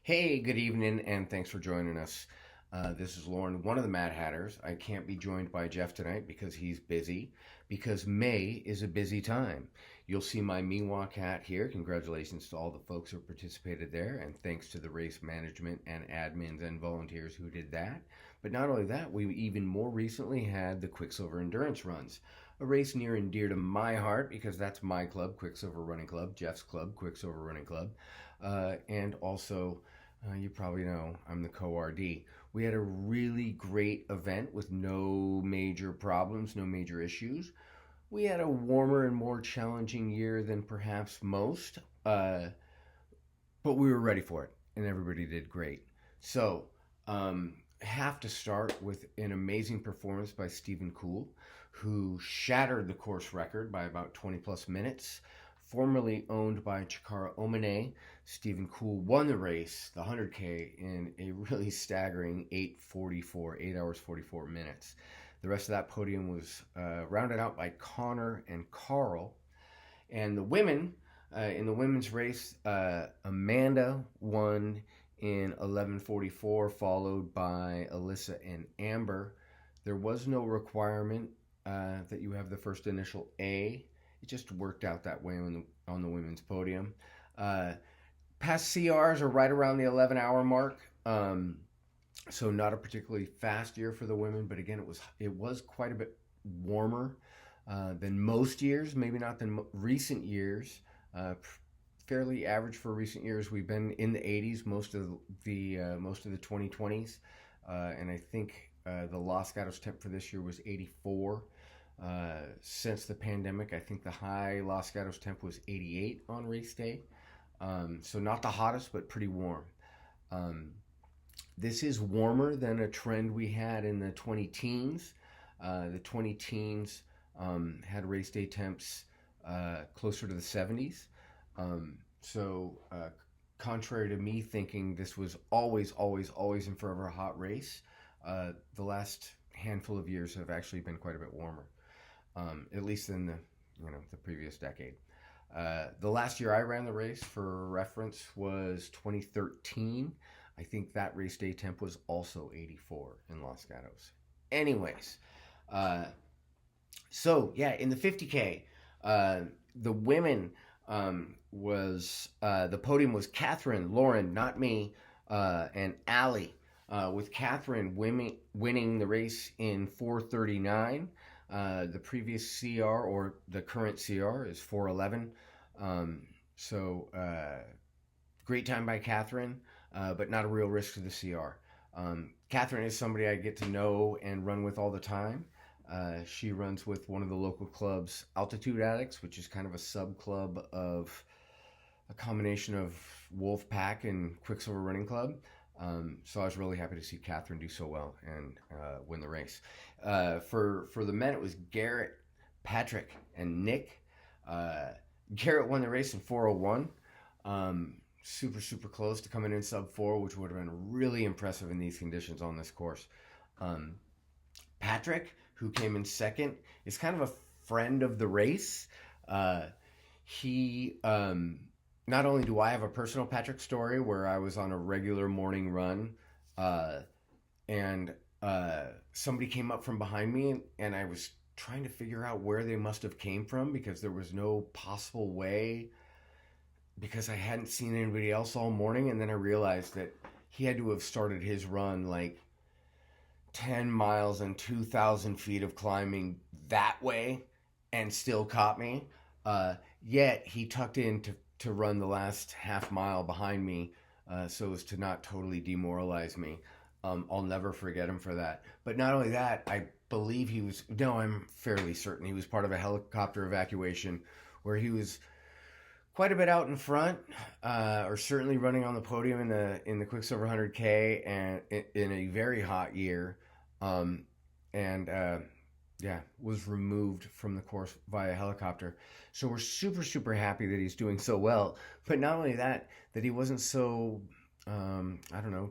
Hey, good evening, and thanks for joining us. This is Lauren, one of the Mad Hatters. I can't be joined by Jeff tonight because he's busy, because May is a busy time. You'll see my Miwok hat here. Congratulations to all the folks who participated there, and thanks to the race management and admins and volunteers who did that. But not only that, we even more recently had the Quicksilver Endurance Runs, a race near and dear to my heart because that's my club, Quicksilver Running Club, Jeff's club, Quicksilver Running Club, and also you probably know I'm the co-RD. We had a really great event with no major problems, no major issues. We had a warmer and more challenging year than perhaps most, but we were ready for it, and everybody did great. So, have to start with an amazing performance by Stephen Kuhl, who shattered the course record by about 20 plus minutes. Formerly owned by Chikara Omane, Stephen Kuhl won the race, the 100K, in a really staggering 8 hours 44 minutes. The rest of that podium was rounded out by Connor and Carl. And the women, in the women's race, Amanda won in 11:44, followed by Alyssa and Amber. There was no requirement that you have the first initial A. It just worked out that way on the women's podium. Past CRs are right around the 11-hour mark, so not a particularly fast year for the women. But again, it was quite a bit warmer than most years, maybe not than recent years. Fairly average for recent years. We've been in the 80s most of the 2020s, and I think the Los Gatos temp for this year was 84. Since the pandemic, I think the high Los Gatos temp was 88 on race day. So not the hottest, but pretty warm. This is warmer than a trend we had in the 20 teens. The 20 teens had race day temps closer to the 70s. So contrary to me thinking this was always and forever a hot race, the last handful of years have actually been quite a bit warmer. At least in the previous decade. The last year I ran the race, for reference, was 2013. I think that race day temp was also 84 in Los Gatos. Anyways, so yeah, in the 50K, the women was the podium was Catherine, Lauren, not me, and Allie. With Catherine winning the race in 4:39. The previous CR, or the current CR, is 4:11. So great time by Catherine, but not a real risk to the CR. Catherine is somebody I get to know and run with all the time. She runs with one of the local clubs, Altitude Addicts, which is kind of a sub-club of a combination of Wolfpack and Quicksilver Running Club. So I was really happy to see Catherine do so well and win the race. For the men, it was Garrett, Patrick, and Nick. Garrett won the race in 4:01. Super close to coming in sub 4, which would have been really impressive in these conditions on this course. Patrick, who came in second, is kind of a friend of the race. He not only do I have a personal Patrick story where I was on a regular morning run, and somebody came up from behind me, and I was trying to figure out where they must have came from because there was no possible way, because I hadn't seen anybody else all morning. And then I realized that he had to have started his run like 10 miles and 2,000 feet of climbing that way and still caught me. Yet he tucked in to run the last half mile behind me so as to not totally demoralize me. I'll never forget him for that. But not only that, I believe I'm fairly certain he was part of a helicopter evacuation where he was quite a bit out in front, or certainly running on the podium in the Quicksilver 100K, and in a very hot year, was removed from the course via helicopter. So we're super happy that he's doing so well. But not only that he wasn't so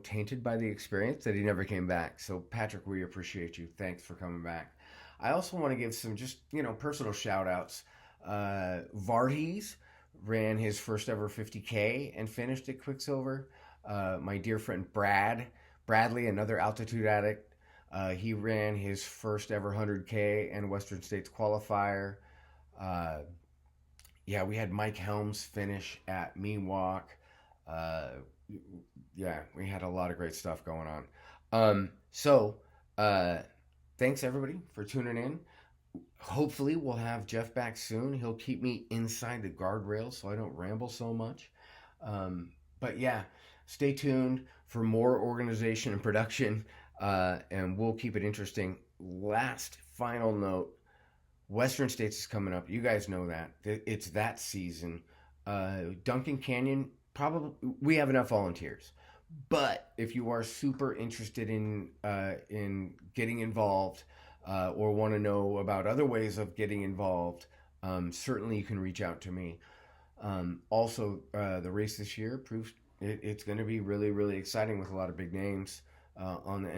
tainted by the experience that he never came back. So Patrick, we appreciate you. Thanks for coming back. I also want to give some just personal shout outs. Varghese ran his first ever 50K and finished at Quicksilver. My dear friend Bradley, another altitude addict. He ran his first ever 100K and Western States qualifier. Uh, yeah, we had Mike Helms finish at Me Walk. Uh, yeah, we had a lot of great stuff going on. So, thanks everybody for tuning in. Hopefully, we'll have Jeff back soon. He'll keep me inside the guardrails so I don't ramble so much. But yeah, stay tuned for more organization and production, and we'll keep it interesting. Last final note: Western States is coming up. You guys know that it's that season. Duncan Canyon, probably we have enough volunteers, but if you are super interested in getting involved, or want to know about other ways of getting involved, certainly you can reach out to me. Also, the race this year proves it's going to be really, really exciting with a lot of big names on the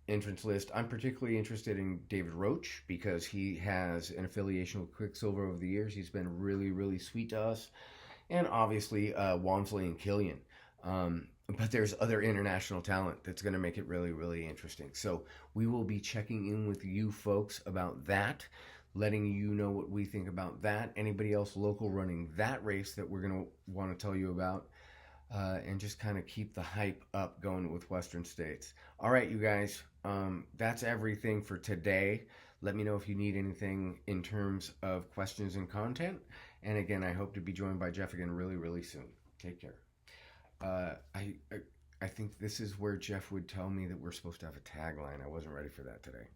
entrance list. I'm particularly interested in David Roach because he has an affiliation with Quicksilver over the years. He's been really, really sweet to us, and obviously Walmsley and Killian. But there's other international talent that's going to make it really, really interesting. So we will be checking in with you folks about that, letting you know what we think about that. Anybody else local running that race that we're going to want to tell you about, and just kind of keep the hype up going with Western States. All right, you guys, that's everything for today. Let me know if you need anything in terms of questions and content. And again, I hope to be joined by Jeff again really, really soon. Take care. I think this is where Jeff would tell me that we're supposed to have a tagline. I wasn't ready for that today.